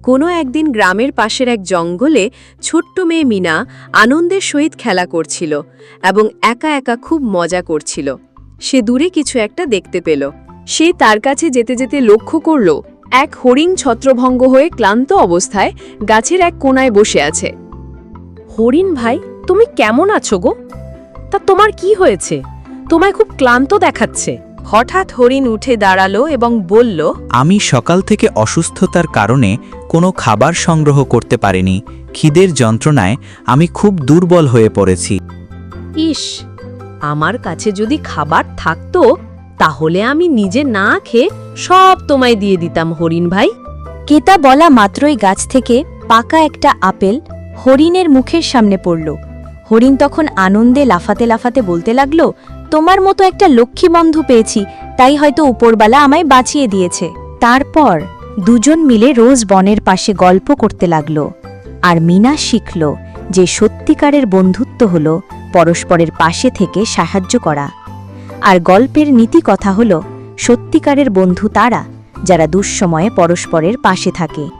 কোনো একদিন গ্রামের পাশের এক জঙ্গলে ছোট্ট মেয়ে মিনা আনন্দের সহিত খেলা করছিল এবং একা একা খুব মজা করছিল। সে দূরে কিছু একটা দেখতে পেল। সে তার কাছে যেতে যেতে লক্ষ্য করল এক হরিণ ছত্রভঙ্গ হয়ে ক্লান্ত অবস্থায় গাছের এক কোণায় বসে আছে। হরিণ ভাই, তুমি কেমন আছো গো? তা তোমার কি হয়েছে? তোমায় খুব ক্লান্ত দেখাচ্ছে। হঠাৎ হরিণ উঠে দাঁড়ালো এবং বলল, আমি সকাল থেকে অসুস্থতার কারণে কোনো খাবার সংগ্রহ করতে পারিনি। খিদের যন্ত্রণায় আমি খুব দুর্বল হয়ে পড়েছি। ইস, আমার কাছে যদি খাবার থাকতো তাহলে আমি নিজে না খেয়ে সব তোমায় দিয়ে দিতাম হরিণ ভাই। কেতা বলা মাত্রই গাছ থেকে পাকা একটা আপেল হরিণের মুখের সামনে পড়ল। হরিণ তখন আনন্দে লাফাতে লাফাতে বলতে লাগল, তোমার মতো একটা লক্ষ্মী বন্ধু পেয়েছি, তাই হয়তো উপরবালা আমায় বাঁচিয়ে দিয়েছে। তারপর দুজন মিলে রোজ বনের পাশে গল্প করতে লাগল। আর মিনা শিখল যে সত্যিকারের বন্ধুত্ব হল পরস্পরের পাশে থেকে সাহায্য করা। আর গল্পের নীতি কথা হল, সত্যিকারের বন্ধু তারা যারা দুঃসময়ে পরস্পরের পাশে থাকে।